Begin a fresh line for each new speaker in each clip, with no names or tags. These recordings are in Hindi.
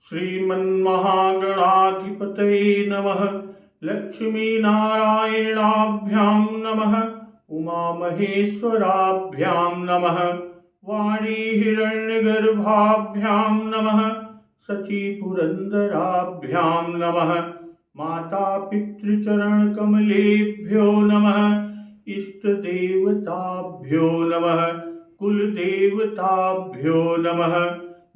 श्रीमन्महागणाधिपतये नमः। लक्ष्मीनारायणाभ्यां नमः। उमामहेश्वराभ्यां नमः। वाणी हिरण्यगर्भाभ्यां नमः। शचीपुरन्दराभ्यां नमः। माता पितृचरणकमलेभ्यो नमः। इष्टदेवताभ्यो नमः। कुलदेवताभ्यो नमः।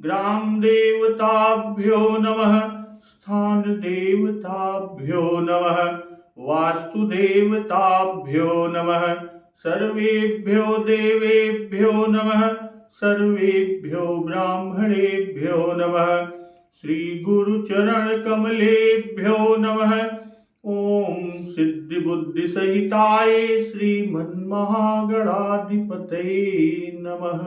ग्राम देवताभ्यो नमः। स्थान देवताभ्यो नमः। वास्तुदेवताभ्यो नमः। सर्वेभ्यो देवेभ्यो नमः। सर्वेभ्यो ब्राह्मणेभ्यो नमः। श्री गुरुचरण कमलेभ्यो नमः। ओम सिद्धि बुद्धि सहिताय श्रीमन्महागणाधिपतये नमः।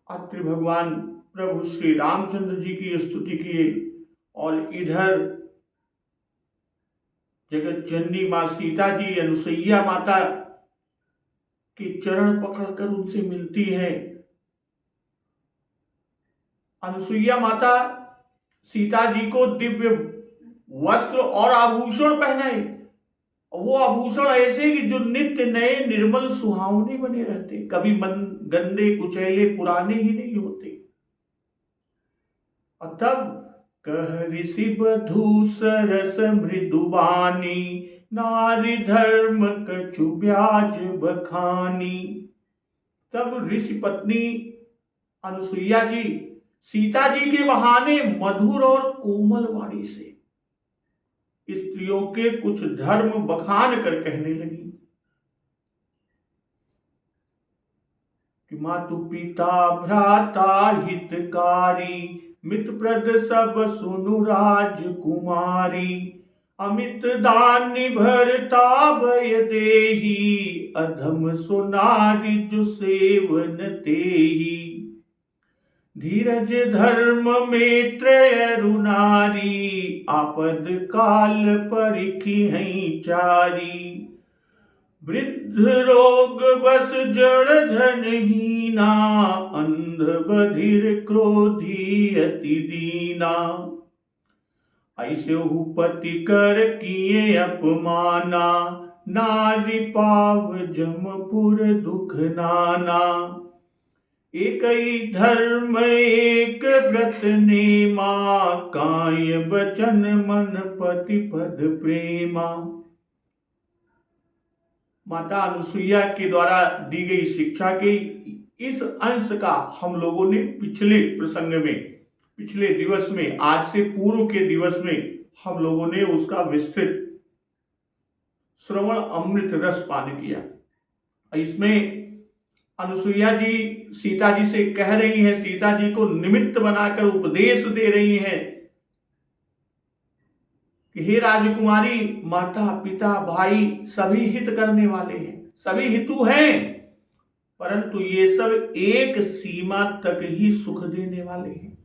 अत्रि भगवान प्रभु श्री रामचंद्र जी की स्तुति किए और इधर जगत जननी मां सीता जी अनुसुईया माता के चरण पकड़कर उनसे मिलती है। अनुसुईया माता सीता जी को दिव्य वस्त्र और आभूषण पहनाए, वो आभूषण ऐसे कि जो नित्य नए निर्मल सुहावने बने रहते, कभी मन गंदे कुचैले पुराने ही नहीं होते। और तब कह ऋषि बधू सरस मृदुबानी, नारी धर्म कछु ब्याज बखानी। तब ऋषि पत्नी अनुसुईया जी सीता जी के बहाने मधुर और कोमल वाणी से स्त्रियों के कुछ धर्म बखान कर कहने लगी कि मातु पिता भ्राता हितकारी, मित्रप्रद सब सुनु राजकुमारी। अमित दान भरता भय देही, अधम सुनारी जो सेवन तेही। धीरज धर्म में त्रयरु नारी, आपद काल परिखी हैं चारी। वृद्ध रोग बस जड़ धनहीना, अंध बधिर क्रोधी अति दीना। ऐसे पति कर किए अपमाना, नारी पाव जमपुर दुख नाना। एक ही धर्म एक व्रत नेमा, काय बचन मन पति पद प्रेमा। माता अनुसुईया के द्वारा दी गई शिक्षा के इस अंश का हम लोगों ने पिछले प्रसंग में, पिछले दिवस में, आज से पूर्व के दिवस में हम लोगों ने उसका विस्तृत श्रवण अमृत रस पान किया। इसमें अनुसुईया जी सीता जी से कह रही हैं, सीता जी को निमित्त बनाकर उपदेश दे रही हैं कि हे राजकुमारी, माता पिता भाई सभी हित करने वाले हैं, सभी हितु हैं, परंतु ये सब एक सीमा तक ही सुख देने वाले हैं।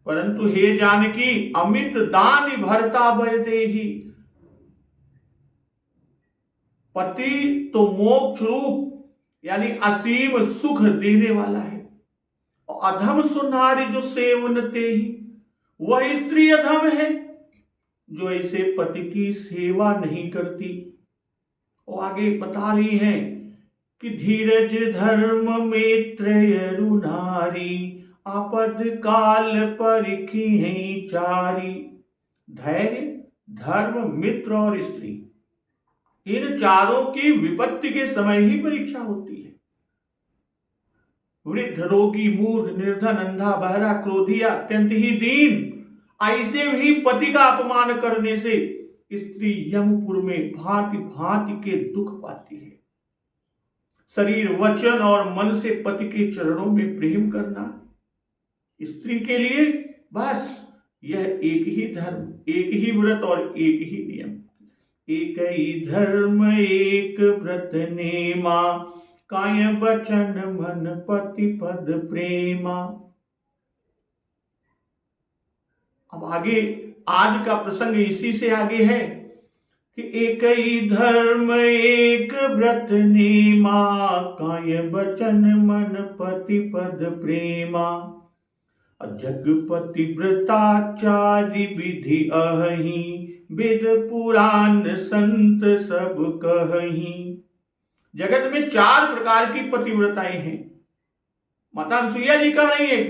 परंतु हे जानकी, अमित दान भरता भय देही। पति तो मोक्ष रूप यानी असीम सुख देने वाला है, और अधम सुनारी जो सेवन तेही, वह स्त्री अधम है जो ऐसे पति की सेवा नहीं करती। और आगे बता रही हैं कि धीरज धर्म में त्रयरु नारी, आपद काल परिखी हैं चारी। धैर्य, धर्म, मित्र और स्त्री, इन चारों की विपत्ति के समय ही परीक्षा होती है। वृद्ध, रोगी, मूर्ख, निर्धन, अंधा, बहरा, क्रोधी, अत्यंत ही दीन, ऐसे भी पति का अपमान करने से स्त्री यमपुर में भांति भांति के दुख पाती है। शरीर, वचन और मन से पति के चरणों में प्रेम करना स्त्री के लिए बस यह एक ही धर्म, एक ही व्रत और एक ही नियम। एक ही धर्म एक व्रत नेमा, काय बचन मन पति पद प्रेमा। अब आगे आज का प्रसंग इसी से आगे है कि एक ही धर्म एक व्रत नेमा, काय बचन मन पति पद प्रेमा। जगपति व्रताचार्य विधि अहि, वेद पुराण संत सब कहि। जगत में 4 प्रकार की पतिव्रताएं हैं। माता अनसुईया जी कह रही है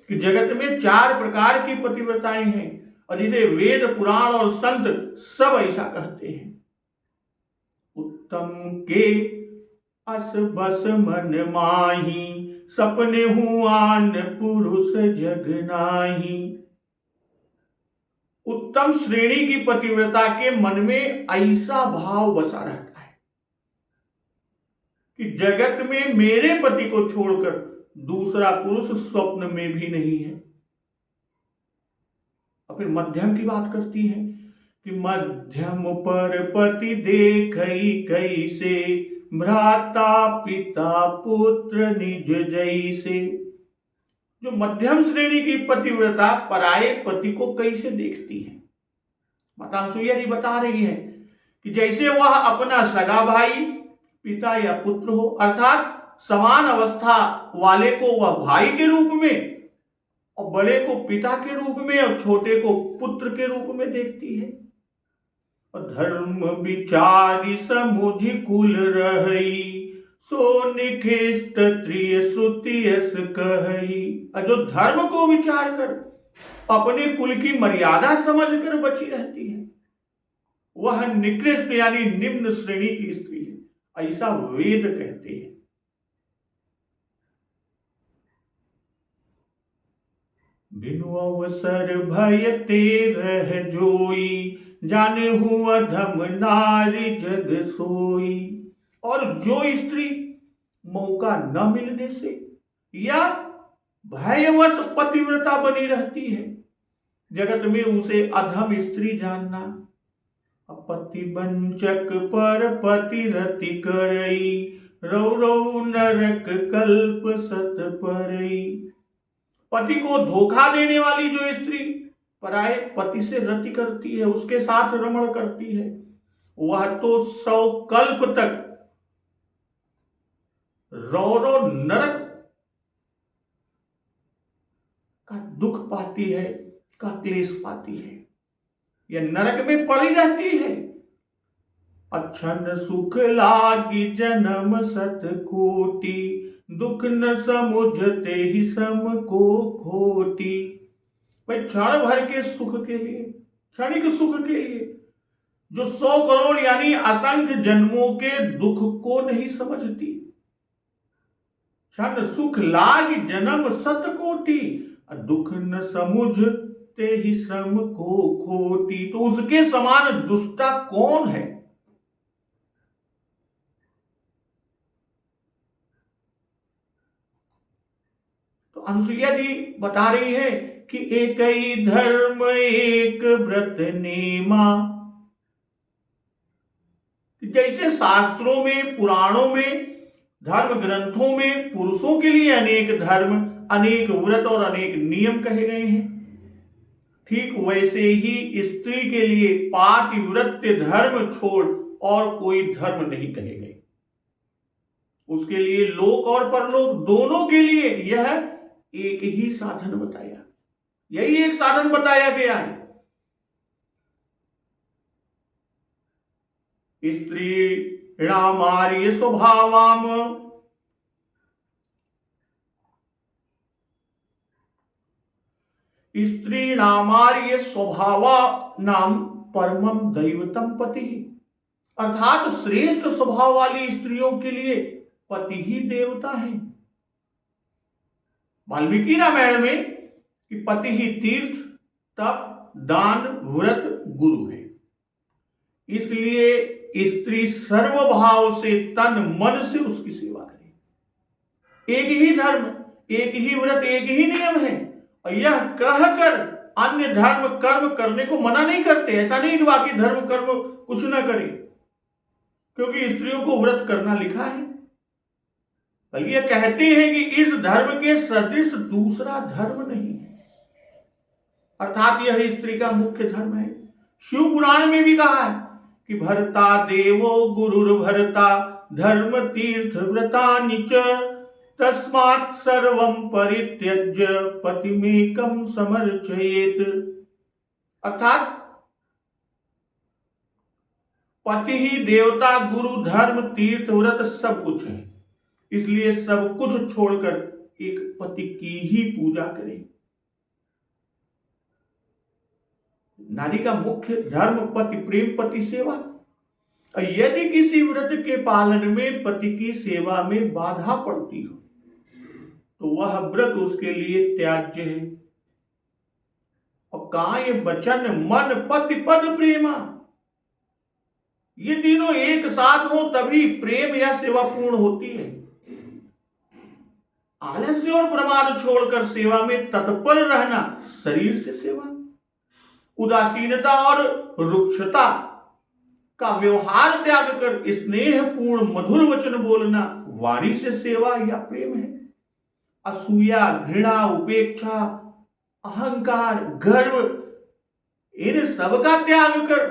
कि जगत में 4 प्रकार की पतिव्रताएं हैं, और जिसे वेद पुराण और संत सब ऐसा कहते हैं। उत्तम के अस बस मन माही, सपने हुआन पुरुष जग नाही। उत्तम श्रेणी की पतिव्रता के मन में ऐसा भाव बसा रहता है कि जगत में मेरे पति को छोड़कर दूसरा पुरुष स्वप्न में भी नहीं है। और फिर मध्यम की बात करती है कि मध्यम पर पति देखई कैसे, भ्राता पिता पुत्र निज जैसे। जो मध्यम श्रेणी की पतिव्रता पराये पति को कैसे देखती है, माता अनसुईया जी बता रही है कि जैसे वह अपना सगा भाई, पिता या पुत्र हो, अर्थात समान अवस्था वाले को वह भाई के रूप में, और बड़े को पिता के रूप में, और छोटे को पुत्र के रूप में देखती है। और धर्म विचारी समुझ कुल रही, सो निखिष्ट त्रिय श्रुतियस कहई। जो धर्म को विचार कर अपने कुल की मर्यादा समझकर बची रहती है, वह निकृष्ट यानी निम्न श्रेणी की स्त्री है, ऐसा वेद कहते हैं। बिनु अवसर भयते रह जोई, जाने हुआ धम नारी जग सोई। और जो स्त्री मौका न मिलने से या भयवश पतिव्रता बनी रहती है, जगत में उसे अधम स्त्री जानना। पति वंचक पर पति रति करई, रौ रौ नरक कल्प सत परई। पति को धोखा देने वाली जो स्त्री पराये पति से रति करती है, उसके साथ रमण करती है, वह तो 100 कल्प तक रौ नरक का दुख पाती है, का क्लेश पाती है, यह नरक में पड़ी रहती है। अच्छन सुख लागी जन्म सत कोटि, दुख न समुझते ही सम को खोटी। भाई क्षण भर के सुख के लिए, क्षणिक सुख के लिए जो 100 करोड़ यानी असंख्य जन्मों के दुख को नहीं समझती। क्षण सुख लाग जन्म सत कोटि, दुख न समुझते ही सम को खोटी। तो उसके समान दुष्टा कौन है? तो अनसुईया जी बता रही है कि एक ही धर्म एक व्रत नेमा। जैसे शास्त्रों में, पुराणों में, धर्म ग्रंथों में पुरुषों के लिए अनेक धर्म, अनेक व्रत और अनेक नियम कहे गए हैं, ठीक वैसे ही स्त्री के लिए पातिव्रत्य धर्म छोड़ और कोई धर्म नहीं कहे गए। उसके लिए लोक और परलोक दोनों के लिए यह एक ही साधन बताया, यही एक साधन बताया गया है। स्त्री रामार्य स्वभावाम, स्त्री रामार्य स्वभावा नाम परमम दैवतम पति। अर्थात श्रेष्ठ स्वभाव वाली स्त्रियों के लिए पति ही देवता है। वाल्मीकि रामायण में कि पति ही तीर्थ, तप, दान, व्रत, गुरु है। इसलिए स्त्री सर्वभाव से तन मन से उसकी सेवा करे। एक ही धर्म, एक ही व्रत, एक ही नियम है, और यह कहकर अन्य धर्म कर्म करने को मना नहीं करते। ऐसा नहीं कि बाकी धर्म कर्म कुछ ना करे, क्योंकि स्त्रियों को व्रत करना लिखा है। बल्कि यह कहते हैं कि इस धर्म के सदृश दूसरा धर्म नहीं है, अर्थात यह स्त्री का मुख्य धर्म है। शिव पुराण में भी कहा है कि भर्ता देवो गुरुर्भर्ता धर्म तीर्थ व्रतानि च तस्मात् सर्वं परित्यज्य पतिमेकं समर्चयेत। अर्थात पति ही देवता गुरु धर्म तीर्थ व्रत सब कुछ है, इसलिए सब कुछ छोड़कर एक पति की ही पूजा करें। नारी का मुख्य धर्म पति प्रेम, पति सेवा। और यदि किसी व्रत के पालन में पति की सेवा में बाधा पड़ती हो तो वह व्रत उसके लिए त्याज्य है। और काय वचन मन पति पद प्रेमा, ये तीनों एक साथ हो तभी प्रेम या सेवा पूर्ण होती है। आलस्य और प्रमाद छोड़कर सेवा में तत्पर रहना शरीर से सेवा, उदासीनता और रुक्षता का व्यवहार त्याग कर स्नेह पूर्ण मधुर वचन बोलना वाणी से सेवा या प्रेम है। असूया, घृणा, उपेक्षा, अहंकार, गर्व, इन सब का त्याग कर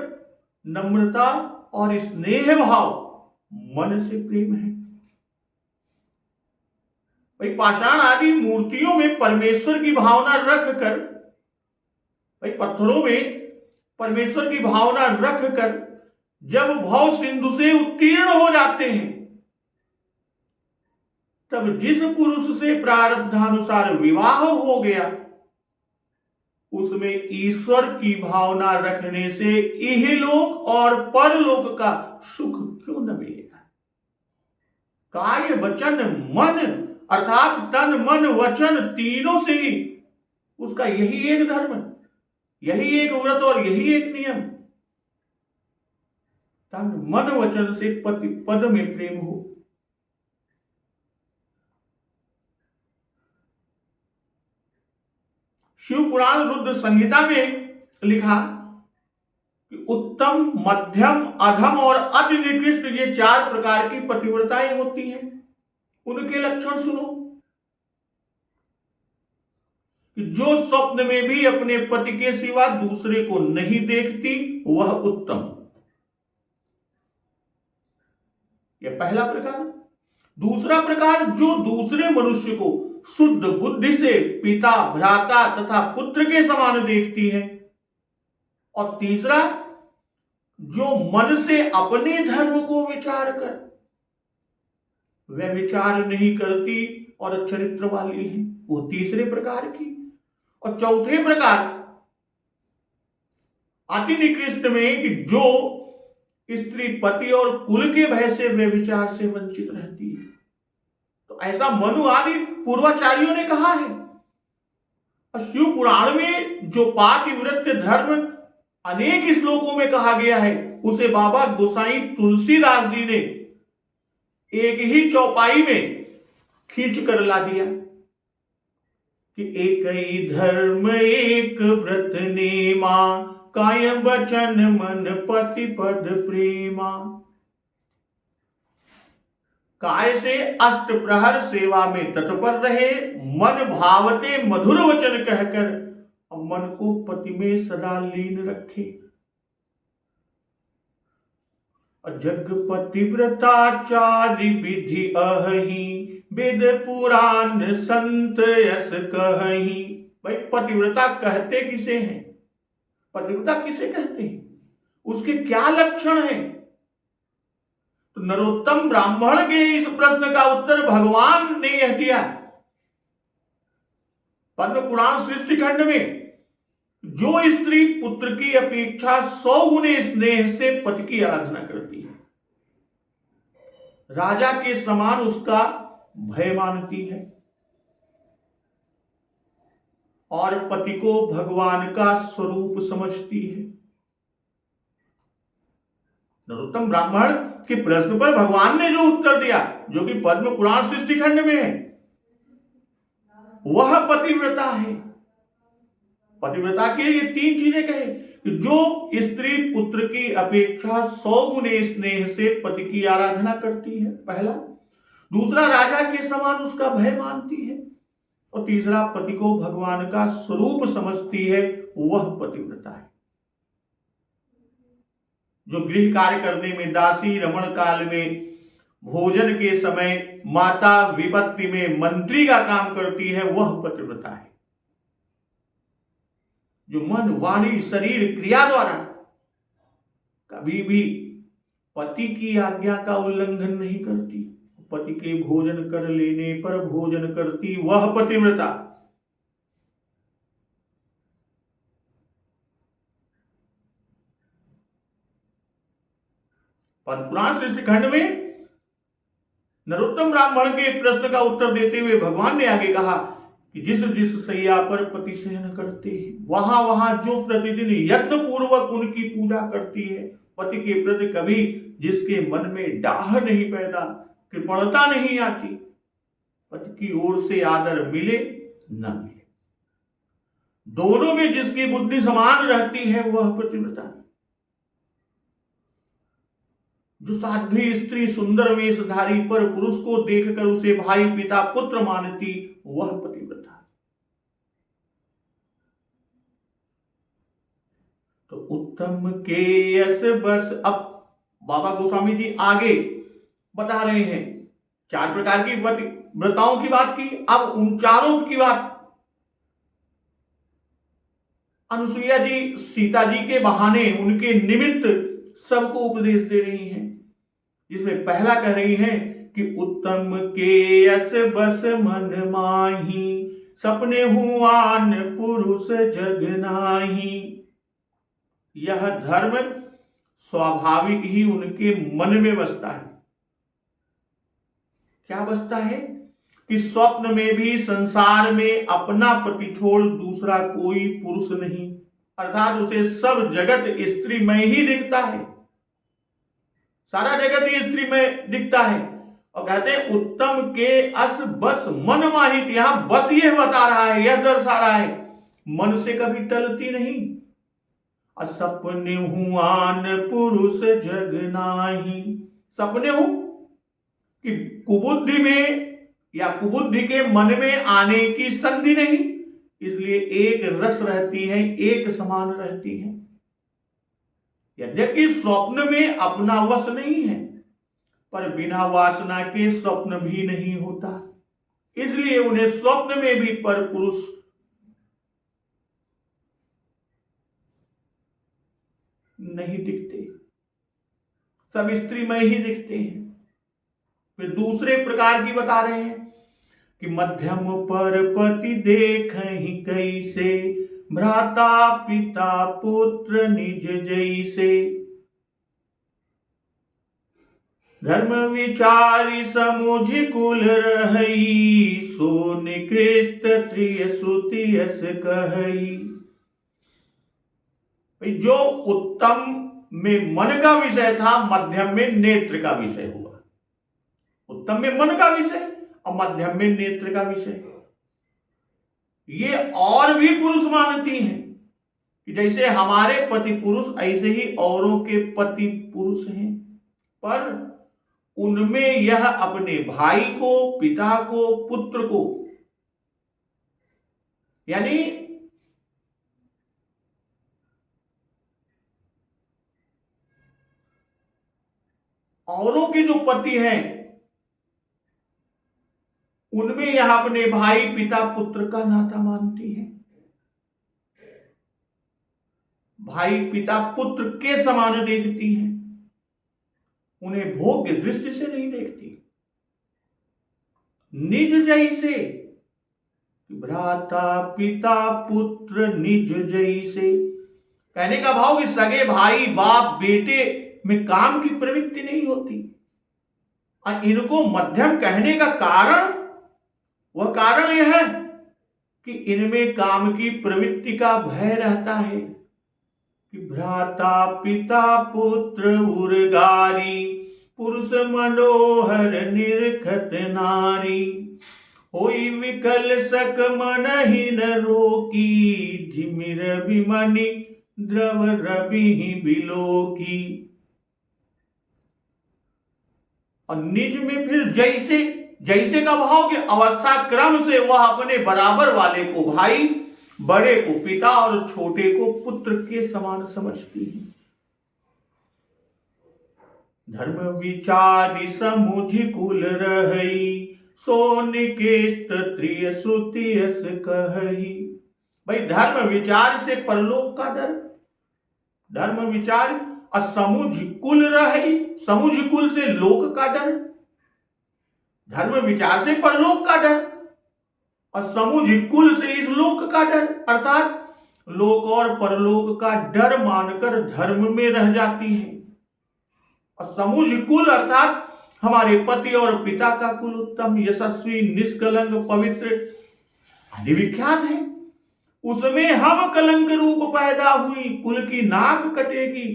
नम्रता और स्नेह भाव मन से प्रेम है। भाई पाषाण आदि मूर्तियों में परमेश्वर की भावना रख कर, भाई पत्थरों में परमेश्वर की भावना रख कर जब भव सिंधु से उत्तीर्ण हो जाते हैं तब जिस पुरुष से प्रारब्धानुसार विवाह हो गया उसमें ईश्वर की भावना रखने से इहलोक और परलोक का सुख क्यों न मिलेगा। काय वचन मन अर्थात तन मन वचन तीनों से ही उसका यही एक धर्म, यही एक व्रत और यही एक नियम। तन मन वचन से पति पद में प्रेम हो। शिव पुराण रुद्र संहिता में लिखा कि उत्तम, मध्यम, अधम और अति निकृष्ट ये 4 प्रकार की पतिव्रताएं होती हैं। उनके लक्षण सुनो कि जो स्वप्न में भी अपने पति के सिवा दूसरे को नहीं देखती वह उत्तम, यह पहला प्रकार। दूसरा प्रकार, जो दूसरे मनुष्य को शुद्ध बुद्धि से पिता, भ्राता तथा पुत्र के समान देखती है। और तीसरा, जो मन से अपने धर्म को विचार कर वह विचार नहीं करती और चरित्र वाली है, वो तीसरे प्रकार की। और चौथे प्रकार अति निकृष्ट में कि जो स्त्री पति और कुल के भय से व्यभिचार से वंचित रहती है। तो ऐसा मनु आदि पूर्वाचार्यों ने कहा है। और शिव पुराण में जो पातिव्रत्य धर्म अनेक श्लोकों में कहा गया है उसे बाबा गोसाई तुलसीदास जी ने एक ही चौपाई में खींच कर ला दिया कि एक ही धर्म एक व्रत नेमा, काय वचन मन पति पद प्रेमा। काय से अष्ट प्रहर सेवा में तत्पर रहे, मन भावते मधुर वचन कहकर मन को पति में सदा लीन रखे। जग पतिव्रताचार्य विधि अहि, वेद पुराण संत यस कहि। भाई पतिव्रता कहते किसे हैं, पतिव्रता किसे कहते हैं, उसके क्या लक्षण हैं? तो नरोत्तम ब्राह्मण के इस प्रश्न का उत्तर भगवान ने यह दिया पद्म पुराण सृष्टि खंड में। जो स्त्री पुत्र की अपेक्षा 100 गुने स्नेह से पति की आराधना करती है, राजा के समान उसका भय मानती है और पति को भगवान का स्वरूप समझती है। नरोत्तम ब्राह्मण के प्रश्न पर भगवान ने जो उत्तर दिया, जो कि पद्म पुराण सृष्टि खंड में है, वह पतिव्रता है। पतिव्रता के लिए 3 चीजें कहे कि जो स्त्री पुत्र की अपेक्षा 100 गुने स्नेह से पति की आराधना करती है, पहला। दूसरा, राजा के समान उसका भय मानती है। और तीसरा, पति को भगवान का स्वरूप समझती है, वह पतिव्रता है। जो गृह कार्य करने में दासी, रमण काल में भोजन के समय माता, विपत्ति में मंत्री का काम करती है, वह पतिव्रता है। जो मन, वाणी, शरीर, क्रिया द्वारा कभी भी पति की आज्ञा का उल्लंघन नहीं करती, पति के भोजन कर लेने पर भोजन करती, वह पतिव्रता। पद्मपुराण सृष्टि खंड में नरोत्तम ब्राह्मण के प्रश्न का उत्तर देते हुए भगवान ने आगे कहा कि जिस जिस सैया पर पति शयन करते हैं, वहां वहां जो प्रतिदिन यत्न पूर्वक उनकी पूजा करती है, पति के प्रति कभी जिसके मन में डाह नहीं पैदा, कृपणता नहीं आती, पति की ओर से आदर मिले न मिले, दोनों में जिसकी बुद्धि समान रहती है, वह पतिव्रता है। जो साध्वी स्त्री सुंदर वेशधारी पर पुरुष को देखकर उसे भाई, पिता, पुत्र मानती, वह पतिव्रता है। तो उत्तम के यश बस। अब बाबा गोस्वामी जी आगे बता रहे हैं, 4 प्रकार की व्रताओं की बात की, अब उन चारों की बात अनुसुईया जी सीता जी के बहाने, उनके निमित्त सबको उपदेश दे रही हैं, जिसमें पहला कह रही हैं कि उत्तम के यश बस मन माही, सपने हुआन पुरुष जग नाही। यह धर्म स्वाभाविक ही उनके मन में बसता है। क्या बसता है? कि स्वप्न में भी संसार में अपना पति छोड़ दूसरा कोई पुरुष नहीं, अर्थात उसे सब जगत स्त्री में ही दिखता है, सारा जगत ही स्त्री में दिखता है। और कहते हैं उत्तम के अस बस मन माहित, यहां बस ये बता रहा है, यह दर्शा रहा है, मन से कभी टलती नहीं। असपने हुआन पुरुष जग नाही, सपने हो कि कुबुद्धि में या कुबुद्धि के मन में आने की संधि नहीं, इसलिए एक रस रहती है, एक समान रहती है। यद्यपि स्वप्न में अपना वश नहीं है, पर बिना वासना के स्वप्न भी नहीं होता, इसलिए उन्हें स्वप्न में भी पर पुरुष नहीं दिखते, सब स्त्री में ही दिखते हैं। फिर दूसरे प्रकार की बता रहे हैं कि मध्यम पर पति देखहि कैसे, भ्राता पिता पुत्र निज जैसे। धर्म विचारी समुझ कुल रहई, सो निकृष्ट त्रिय श्रुति यस कहई। जो उत्तम में मन का विषय था, मध्यम में नेत्र का विषय हुआ। उत्तम में मन का विषय और मध्यम में नेत्र का विषय। ये और भी पुरुष मानती हैं कि जैसे हमारे पति पुरुष, ऐसे ही औरों के पति पुरुष हैं, पर उनमें यह अपने भाई को, पिता को, पुत्र को, यानी औरों के जो पति हैं उनमें यह अपने भाई, पिता, पुत्र का नाता मानती है। भाई, पिता, पुत्र के समान देखती है, उन्हें भोग्य दृष्टि से नहीं देखती। निज जैसे, भ्राता पिता पुत्र निज जैसे, कहने का भाव कि सगे भाई, बाप, बेटे में काम की प्रवृत्ति नहीं होती। और इनको मध्यम कहने का कारण, वह कारण यह है कि इनमें काम की प्रवृत्ति का भय रहता है कि भ्राता पिता पुत्र उर्गारी, पुरुष मनोहर निरखत नारी। होई विकल सक मन ही न रोकी, झिमिर विमनि द्रव रवि बिलोकी। और निज में फिर जैसे, जैसे का भाव कि अवस्था क्रम से वह अपने बराबर वाले को भाई, बड़े को पिता और छोटे को पुत्र के समान समझती है। धर्म विचारी समुझ कुल रहई, सो निकृष्ट त्रिय श्रुति यस कहई। भाई धर्म विचार से परलोक का डर, धर्म विचार और समुझ कुल रहई, समुझ कुल से लोक का डर, धर्म विचार से परलोक का डर और समुझ कुल से इस लोक का डर, अर्थात लोक और परलोक का डर मानकर धर्म में रह जाती है। और समुझ कुल अर्थात हमारे पति और पिता का कुल उत्तम, यशस्वी, निष्कलंक, पवित्र आदि विख्यात है, उसमें हम कलंक रूप पैदा हुई, कुल की नाक कटेगी,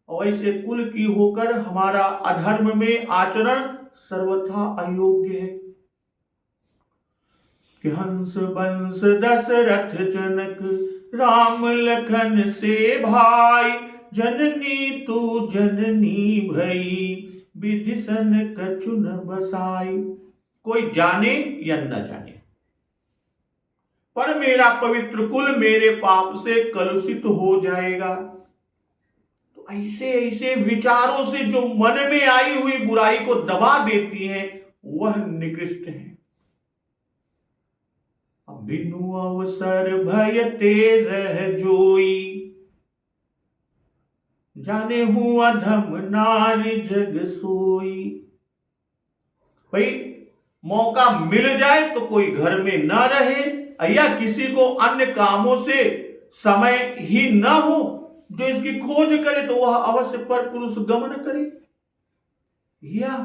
और ऐसे कुल की होकर हमारा अधर्म में आचरण सर्वथा अयोग्य है। कि हंस वंश दशरथ जनक, राम लखन से भाई, जननी तू जननी भई, विधि सन कछु न बसाई। कोई जाने या न जाने, पर मेरा पवित्र कुल मेरे पाप से कलुषित हो जाएगा। तो ऐसे ऐसे विचारों से जो मन में आई हुई बुराई को दबा देती हैं, वह निकृष्ट है। बिनु अवसर भयते रह जोई, जाने हूं अधम नारी जग सोई। भाई मौका मिल जाए तो कोई घर में न रहे, या किसी को अन्य कामों से समय ही न हो जो इसकी खोज करे, तो वह अवश्य पर पुरुष गमन करे, या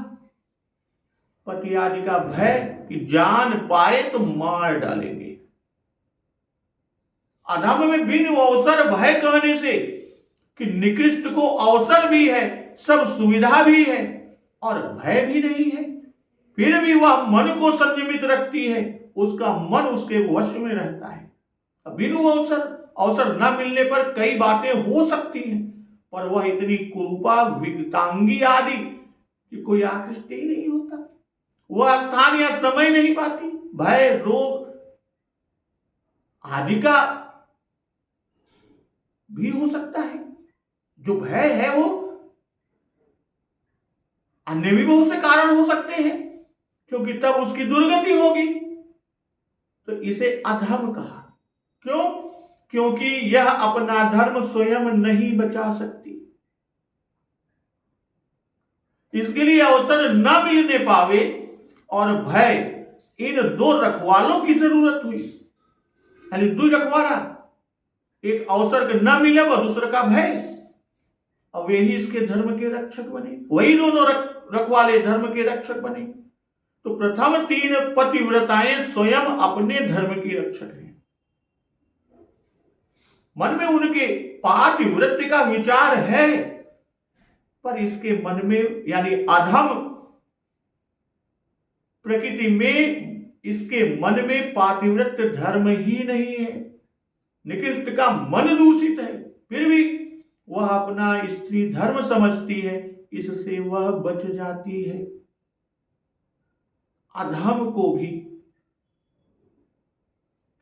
पति आदि का भय कि जान पाए तो मार डालेंगे। अधम में बिन अवसर भय कहने से कि निकृष्ट को अवसर भी है, सब सुविधा भी है और भय भी नहीं है, फिर भी वह मन को संयमित रखती है, उसका मन उसके वश में रहता है। बिनु अवसर न मिलने पर कई बातें हो सकती हैं, पर वह इतनी कुरूपा, विकटांगी आदि कि कोई आकृष्ट ही नहीं होता, वह स्थान या समय नहीं पाती। भय, रोग आदि का भी हो सकता है। जो भय है वो अन्य भी बहुत से कारण हो सकते हैं, क्योंकि तब उसकी दुर्गति होगी। तो इसे अधम कहा। क्यों? क्योंकि यह अपना धर्म स्वयं नहीं बचा सकती, इसके लिए अवसर न मिलने पावे और भय, इन दो रखवालों की जरूरत हुई। यानी दो रखवाला, एक अवसर के न मिले व दूसरे का भय, अब यही इसके धर्म के रक्षक बने, वही दोनों रखवाले धर्म के रक्षक बने। तो प्रथम तीन पतिव्रताएं स्वयं अपने धर्म की रक्षक हैं। मन में उनके पातिव्रत्य का विचार है, पर इसके मन में यानी अधम प्रकृति में इसके मन में पातिव्रत्य धर्म ही नहीं है, निकृष्ट का मन दूषित है, फिर भी वह अपना स्त्री धर्म समझती है, इससे वह बच जाती है। अधम को भी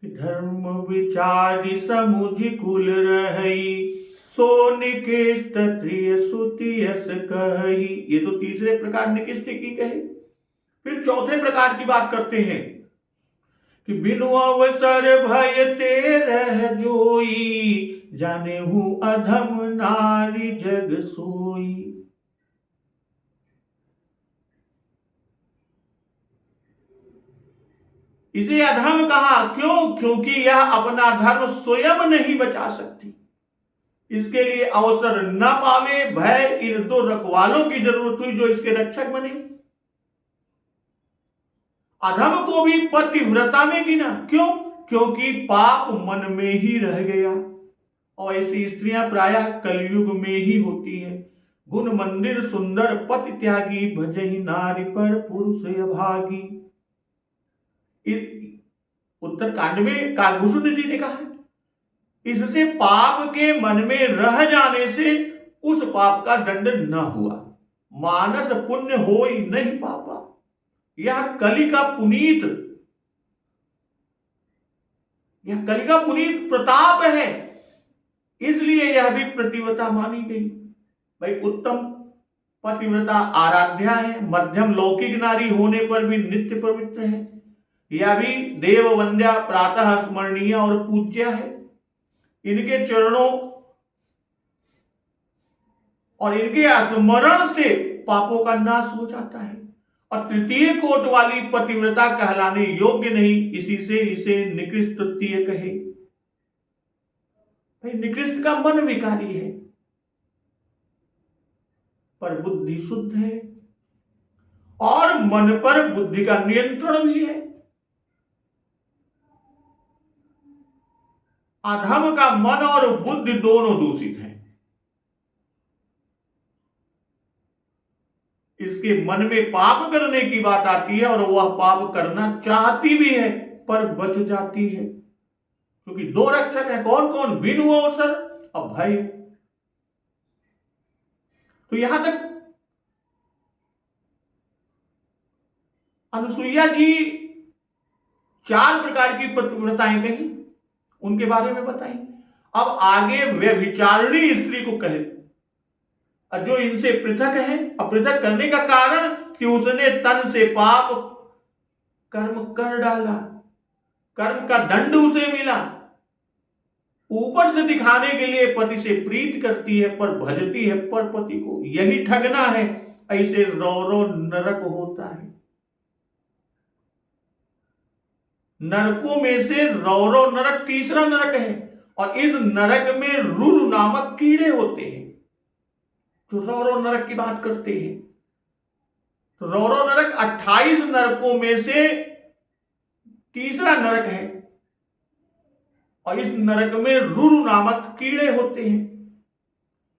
धर्म विचारी समुझ कुल रहई, सो निकृष्ट त्रिय श्रुति यस कहई। ये तो तीसरे प्रकार निकृष्ट की कहे। फिर चौथे प्रकार की बात करते हैं कि बिनु अवसर भयते रह जोई, जाने हूं अधम नारी जग सोई। इसे अधम कहा। क्यों? क्योंकि यह अपना धर्म स्वयं नहीं बचा सकती, इसके लिए अवसर न पावे, भय, इन दो रखवालों की जरूरत हुई जो इसके रक्षक बने। अधम को भी पतिव्रता में गिना। क्यों? क्योंकि पाप मन में ही रह गया, और ऐसी स्त्रियां प्रायः कलयुग में ही होती हैं। गुण मंदिर सुंदर पति त्यागी, भजहि नारी पर पुरुष अभागी। उत्तर कांड में काकभूषण जी ने कहा, इससे पाप के मन में रह जाने से उस पाप का दंड न हुआ, मानस पुण्य हो ही नहीं पापा। यह कलि का पुनीत प्रताप है, इसलिए यह भी प्रतिवता मानी गई। भाई उत्तम पतिव्रता आराध्या है, मध्यम लौकिक नारी होने पर भी नित्य पवित्र है। यह भी देव वंद्या, प्रातः स्मरणीय और पूज्य है। इनके चरणों और इनके स्मरण से पापों का नाश हो जाता है। और तृतीय कोट वाली पतिव्रता कहलाने योग्य नहीं, इसी से इसे निकृष्ट तृतीय कहे। भाई निकृष्ट का मन विकारी है, पर बुद्धि शुद्ध है और मन पर बुद्धि का नियंत्रण भी है। अधम का मन और बुद्धि दोनों दूषित हैं। इसके मन में पाप करने की बात आती है और वह पाप करना चाहती भी है, पर बच जाती है, क्योंकि दो रक्षक है। कौन कौन? बिनु अवसर अब भय। तो यहां तक अनुसुईया जी 4 प्रकार की पतिव्रताएं कही, उनके बारे में बताई। अब आगे व्यभिचारिणी स्त्री को कहे, जो इनसे पृथक है। अब पृथक करने का कारण कि उसने तन से पाप कर्म कर डाला, कर्म का दंड उसे मिला। ऊपर से दिखाने के लिए पति से प्रीत करती है, पर भजती है पर पति को। यही ठगना है, ऐसे रौरव नरक होता है। नरकों में से रौरव नरक तीसरा नरक है, और इस नरक में रुरु नामक कीड़े होते हैं जो रौरव नरक की बात करते हैं। तो रौरव नरक 28 नरकों में से तीसरा नरक है, और इस नरक में रुरु नामक कीड़े होते हैं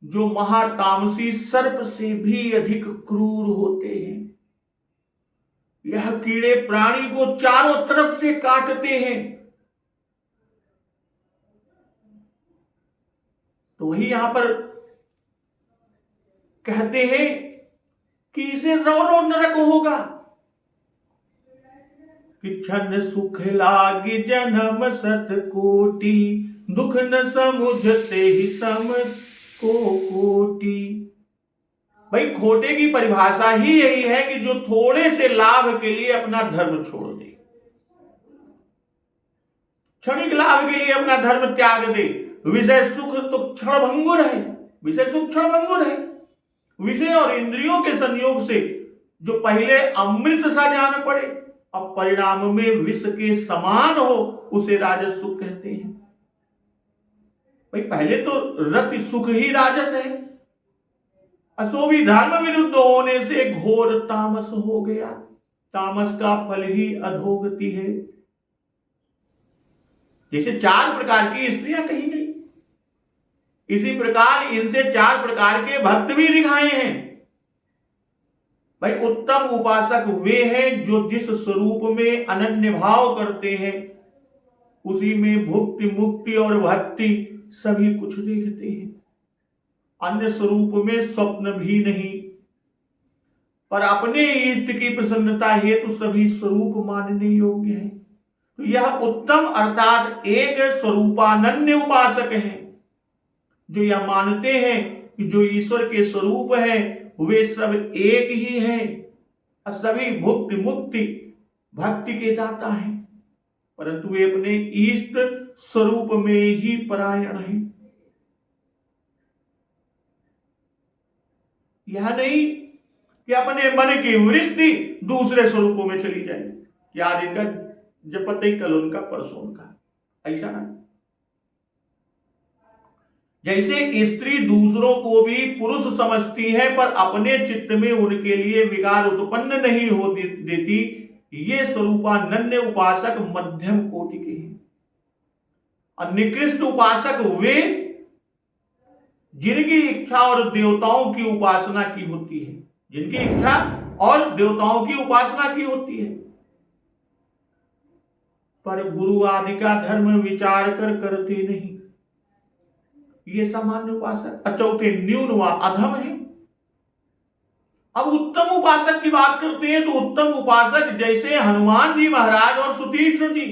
जो महातामसी सर्प से भी अधिक क्रूर होते हैं। यह कीड़े प्राणी को चारों तरफ से काटते हैं। तो वही यहां पर कहते हैं कि इसे रौरव नरक होगा। कि क्षण सुख लागे जन्म सत कोटि, दुख न समुझते ही सम को कोटि। भाई खोटे की परिभाषा ही यही है कि जो थोड़े से लाभ के लिए अपना धर्म छोड़ दे, क्षणिक लाभ के लिए अपना धर्म त्याग दे। विषय सुख तो क्षणभंगुर है, विषय सुख क्षणभंगुर है। विषय और इंद्रियों के संयोग से जो पहले अमृत सा जान पड़े, अब परिणाम में विष के समान हो, उसे राजस सुख कहते हैं। भाई पहले तो रति सुख ही राजस है, असो भी धर्म विरुद्ध होने से घोर तामस हो गया। तामस का फल ही अधोगति है। जैसे 4 प्रकार की स्त्रियां कही गई, इसी प्रकार इनसे 4 प्रकार के भक्त भी दिखाए हैं। भाई उत्तम उपासक वे हैं जो जिस स्वरूप में अनन्य भाव करते हैं, उसी में भुक्ति मुक्ति और भक्ति सभी कुछ देखते हैं। अन्य स्वरूप में स्वप्न भी नहीं, पर अपने इष्ट की प्रसन्नता हेतु सभी स्वरूप मानने योग्य है। तो यह उत्तम अर्थात एक स्वरूपानन्य उपासक हैं, जो यह मानते हैं कि जो ईश्वर के स्वरूप है वे सब एक ही हैं और सभी भुक्ति मुक्ति भक्ति के दाता हैं, परंतु वे अपने इष्ट स्वरूप में ही परायण हैं। यह नहीं कि अपने मन की वृत्ति दूसरे स्वरूपों में चली जाए, याद इनका जपते कल उनका परसों का, ऐसा ना। जैसे स्त्री दूसरों को भी पुरुष समझती है पर अपने चित्त में उनके लिए विकार उत्पन्न नहीं हो देती, ये स्वरूपानन्य उपासक मध्यम कोटि के हैं। और निकृष्ट उपासक वे जिनकी इच्छा और देवताओं की उपासना की होती है, जिनकी इच्छा और देवताओं की उपासना की होती है, पर गुरु आदि का धर्म विचार कर करते नहीं, ये सामान्य उपासक। चौथे न्यून व अधम है। अब उत्तम उपासक की बात करते हैं तो उत्तम उपासक जैसे हनुमान जी महाराज और सुतीक्ष्ण जी,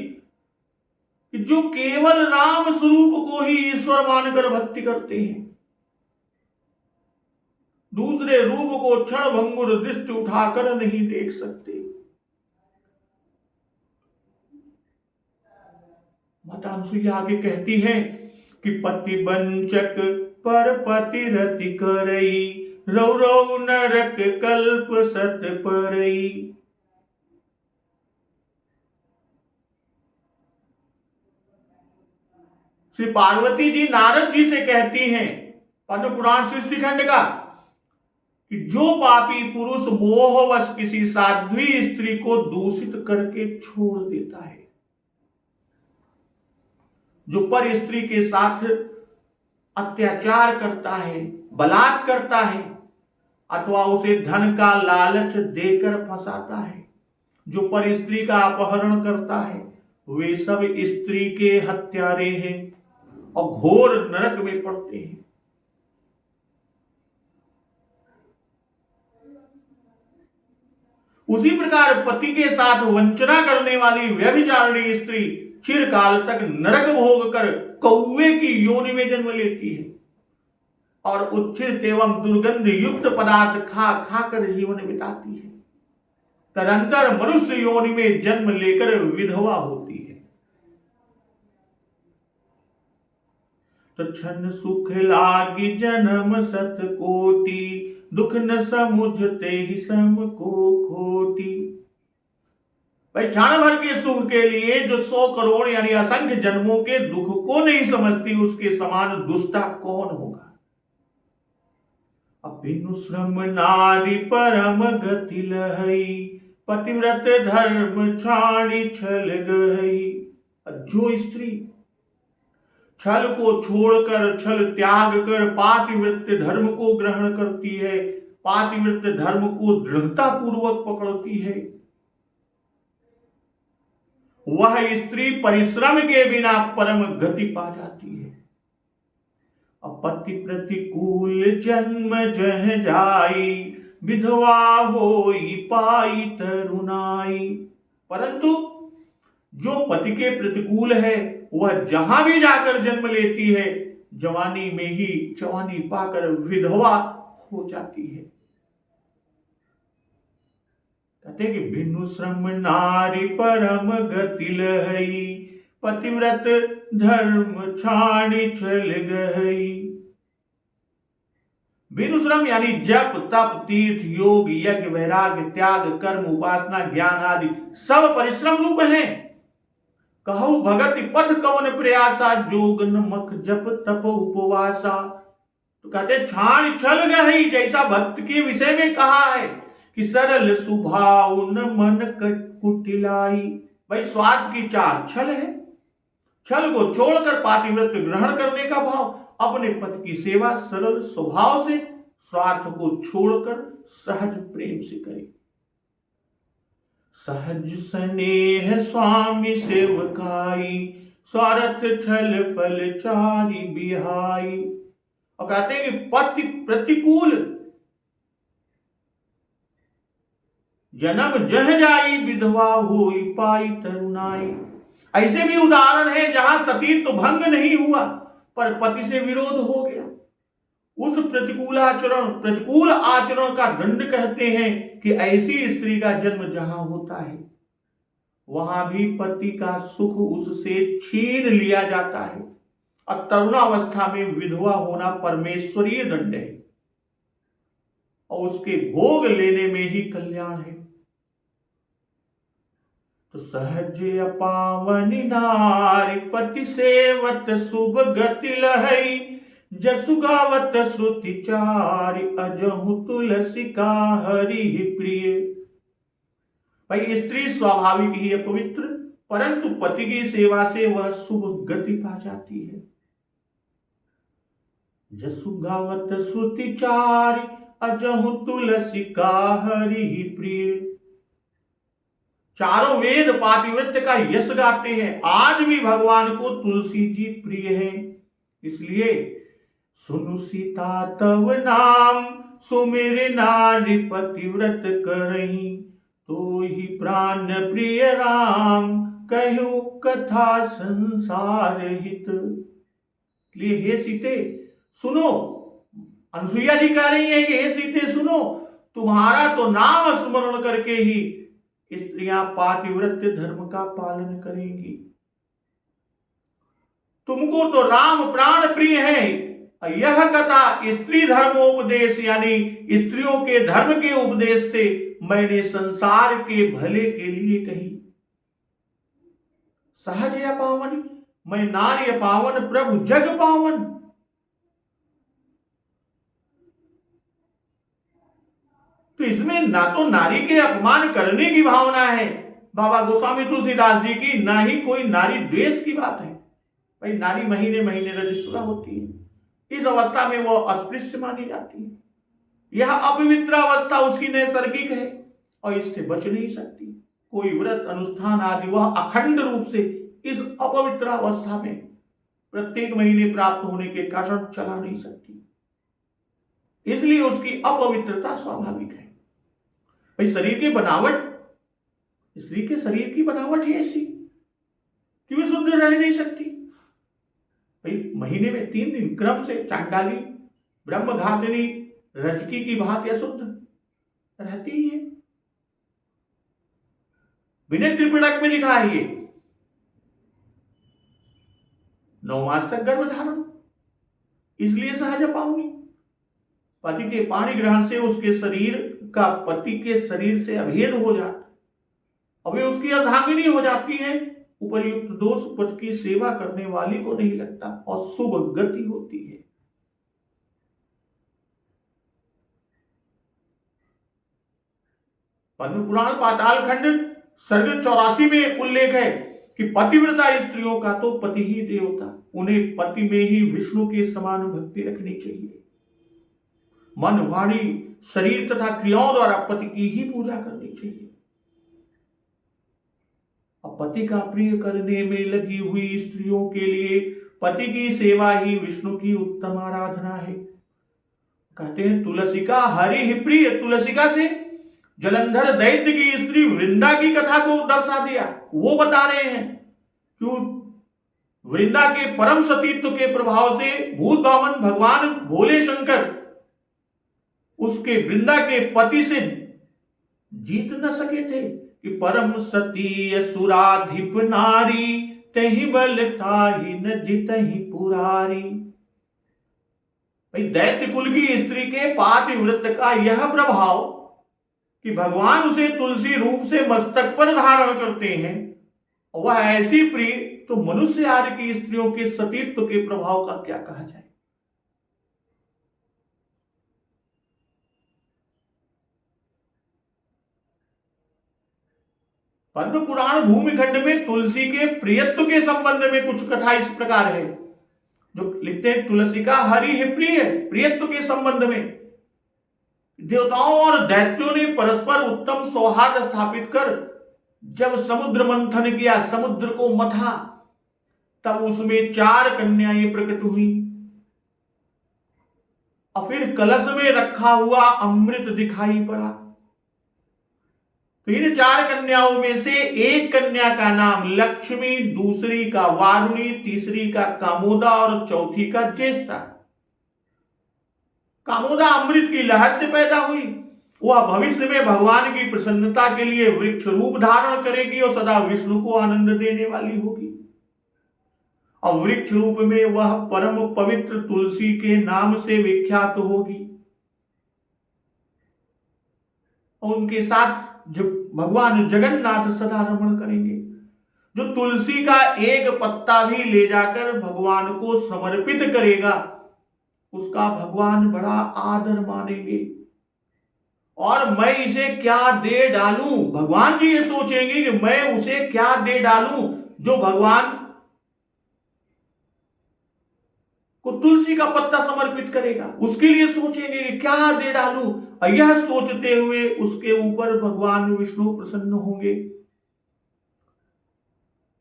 जो केवल राम स्वरूप को ही ईश्वर मानकर भक्ति करते हैं, दूसरे रूप को क्षण भंगुर दृष्टि उठाकर नहीं देख सकते। माता अनसुईया आगे कहती है कि पति वंचक पर पति रति करई, रौ रौ नरक कल्प सत परई। श्री पार्वती जी नारद जी से कहती हैं पद्म पुराण सृष्टि खंड का कि जो पापी पुरुष मोहवश किसी साध्वी स्त्री को दूषित करके छोड़ देता है, जो पर स्त्री के साथ अत्याचार करता है, बलात्कार करता है, अथवा उसे धन का लालच देकर फंसाता है, जो पर स्त्री का अपहरण करता है, वे सब स्त्री के हत्यारे हैं और घोर नरक में पड़ते हैं। उसी प्रकार पति के साथ वंचना करने वाली व्यभिचारिणी स्त्री चिरकाल तक नरक भोग कर कौवे की योनि में जन्म लेती है और उच्छिष्ट एवं दुर्गंध युक्त पदार्थ खा खाकर जीवन बिताती है। तदंतर मनुष्य योनि में जन्म लेकर विधवा होती है। तो क्षण सुख लागी जन्म सत कोटि, दुख न समुझते ही सम को खोटी। भाई क्षण भर के सुख के लिए जो 100 करोड़ यानी असंख्य जन्मों के दुख को नहीं समझती, उसके समान दुष्टा कौन होगा। अभिनु श्रम नारी परम गति लहई, पतिव्रत धर्म छाणी छल गई। जो स्त्री छल को छोड़कर, छल त्याग कर पातिव्रत धर्म को ग्रहण करती है, पातिव्रत धर्म को दृढ़ता पूर्वक पकड़ती है, वह स्त्री परिश्रम के बिना परम गति पा जाती है। अपति प्रतिकूल जन्म जह जाई, विधवा होई पाई तरुणाई। परंतु जो पति के प्रतिकूल है वह जहां भी जाकर जन्म लेती है, जवानी में ही जवानी पाकर विधवा हो जाती है। कहते कि भिन्नु श्रम नारी परम गति लहई, पतिव्रत धर्म छाणी छल गई। बिनु श्रम यानी जप तप तीर्थ योग यज्ञ वैराग्य त्याग कर्म उपासना ज्ञान आदि सब परिश्रम रूप हैं। कहु भगति पथ कवन प्रयासा, जोग नमक जप तप उपवासा। तो कहते छाण छल गई, जैसा भक्त के विषय में कहा है कि सरल सुभाव न मन कुटिलाई। भाई स्वार्थ की चाल छल है, छल को छोड़कर पातिव्रत ग्रहण करने का भाव, अपने पति की सेवा सरल स्वभाव से स्वार्थ को छोड़कर सहज प्रेम से करे। सहज स्नेह स्वामी सेवकाई, स्वार्थ छल फल चारी बिहाई। और कहते हैं कि पति प्रतिकूल जन्म जह जाई, विधवा होई पाई तरुणाई। ऐसे भी उदाहरण है जहां सतीत्व भंग नहीं हुआ पर पति से विरोध हो गया। उस प्रतिकूल आचरण का दंड कहते हैं कि ऐसी स्त्री का जन्म जहां होता है वहां भी पति का सुख उससे छीन लिया जाता है और तरुणावस्था में विधवा होना परमेश्वरीय दंड है और उसके भोग लेने में ही कल्याण है। तो सहज अपावनी नारी, पति सेवत शुभ गति लहई, जसु गावत श्रुति चारि, अजहु तुलसी का हरि प्रिय। भाई स्त्री स्वाभाविक ही है पवित्र, परंतु पति की सेवा से वह शुभ गति पा जाती है। जसु गावत श्रुति चारि, अजहु तुलसी का हरि प्रिय। चारों वेद पातिव्रत्य का यश गाते हैं। आज भी भगवान को तुलसी जी प्रिय है, इसलिए सुनु सीता तव नाम, सुमिर नारी पतिव्रत करही, तो ही प्राण प्रिय राम, कहु कथा संसार हित। लिए हे सीते सुनो, अनुसुईया जी कह रही है कि हे सीते सुनो, तुम्हारा तो नाम स्मरण करके ही स्त्रियां पातिव्रत्य धर्म का पालन करेंगी। तुमको तो राम प्राण प्रिय है। यह कथा स्त्री धर्मोपदेश यानी स्त्रियों के धर्म के उपदेश से मैंने संसार के भले के लिए कही। सहज या पावन, मैं नार्य पावन प्रभु जग पावन। तो इसमें ना तो नारी के अपमान करने की भावना है बाबा गोस्वामी तुलसीदास जी की, ना ही कोई नारी द्वेष की बात है। भाई नारी महीने महीने रजस्वला होती है, इस अवस्था में वो अस्पृश्य मानी जाती है। यह अपवित्र अवस्था उसकी नैसर्गिक है और इससे बच नहीं सकती। कोई व्रत अनुष्ठान आदि वह अखंड रूप से इस अपवित्र अवस्था में प्रत्येक महीने प्राप्त होने के कारण चला नहीं सकती, इसलिए उसकी अपवित्रता स्वाभाविक है। भाई शरीर की बनावट, स्त्री के शरीर की बनावट ही ऐसी कि वे शुद्ध रह नहीं सकती। भाई महीने में 3 दिन क्रम से चांडाली, ब्रह्मघातिनी, रजकी की भांति अशुद्ध रहती ही है। विनय त्रिपिटक में लिखा है ये 9 मास तक गर्भ धारण, इसलिए सहज पाऊंगी। पति के पाणी ग्रहण से उसके शरीर का पति के शरीर से अभेद हो जाता, अब वे उसकी अर्धांगिनी हो जाती है। उपर्युक्त दोष पति की सेवा करने वाली को नहीं लगता और शुभ गति होती है। पद्म पुराण पाताल खंड सर्ग 84 में उल्लेख है कि पतिव्रता स्त्रियों का तो पति ही देवता, उन्हें पति में ही विष्णु के समान भक्ति रखनी चाहिए। मन, वाणी, शरीर तथा क्रियाओं द्वारा पति की ही पूजा करनी चाहिए। अब पति का प्रिय करने में लगी हुई स्त्रियों के लिए पति की सेवा ही विष्णु की उत्तम आराधना है। कहते हैं तुलसिका हरि ही प्रिय। तुलसिका से जलंधर दैत्य की स्त्री वृंदा की कथा को दर्शा दिया। वो बता रहे हैं क्यों वृंदा के परम सतीत्व के प्रभाव से भूत भावन भगवान भोले शंकर उसके वृंदा के पति से जीत न सके थे कि परम सती असुराधिप नारी तहि बल ताहि न जितहि पुरारी। भाई दैत्य कुल की स्त्री के पातिव्रत का यह प्रभाव कि भगवान उसे तुलसी रूप से मस्तक पर धारण करते हैं, वह ऐसी प्रिय, तो मनुष्य आदि की स्त्रियों के सतीत्व के प्रभाव का क्या कहा जाए। पद्म पुराण भूमिखंड में तुलसी के प्रियत्व के संबंध में कुछ कथा इस प्रकार है, जो लिखते हैं तुलसी का हरि है प्रिय। प्रियत्व के संबंध में देवताओं और दैत्यों ने परस्पर उत्तम सौहार्द स्थापित कर जब समुद्र मंथन किया, समुद्र को मथा, तब उसमें 4 कन्याएं प्रकट हुई और फिर कलश में रखा हुआ अमृत दिखाई पड़ा। तो इन 4 कन्याओं में से एक कन्या का नाम लक्ष्मी, दूसरी का वारुणी, तीसरी का कामोदा और चौथी का ज्येष्ठा। कामोदा अमृत की लहर से पैदा हुई। वह भविष्य में भगवान की प्रसन्नता के लिए वृक्ष रूप धारण करेगी और सदा विष्णु को आनंद देने वाली होगी। और वृक्ष रूप में वह परम पवित्र तुलसी के नाम से विख्यात होगी और उनके साथ जब भगवान जगन्नाथ सदा रमण करेंगे। जो तुलसी का एक पत्ता भी ले जाकर भगवान को समर्पित करेगा, उसका भगवान बड़ा आदर मानेंगे। और मैं इसे क्या दे डालूं, भगवान जी ये सोचेंगे कि मैं उसे क्या दे डालूं जो भगवान को तुलसी का पत्ता समर्पित करेगा। उसके लिए सोचेंगे कि क्या दे डालूं, और यह सोचते हुए उसके ऊपर भगवान विष्णु प्रसन्न होंगे।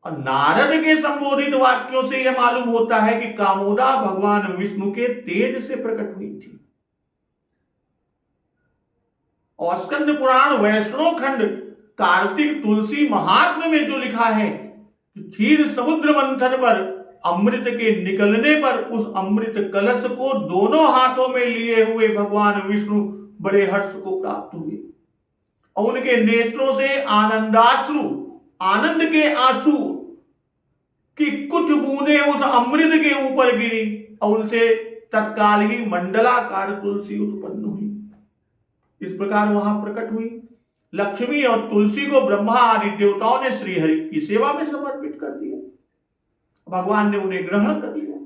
और नारद के संबोधित वाक्यों से यह मालूम होता है कि कामोदा भगवान विष्णु के तेज से प्रकट हुई थी। और स्कंद पुराण वैष्णव खंड कार्तिक तुलसी महात्म्य में जो लिखा है कि क्षीर समुद्र मंथन पर अमृत के निकलने पर उस अमृत कलश को दोनों हाथों में लिए हुए भगवान विष्णु बड़े हर्ष को प्राप्त हुए और उनके नेत्रों से आनंदाश्रु, आनंद के आंसू की कुछ बूंदें उस अमृत के ऊपर गिरी और उनसे तत्काल ही मंडलाकार तुलसी उत्पन्न हुई। इस प्रकार वहां प्रकट हुई लक्ष्मी और तुलसी को ब्रह्मा आदि देवताओं ने श्रीहरि की सेवा में समर्पित कर दिया। भगवान ने उन्हें ग्रहण कर लिया।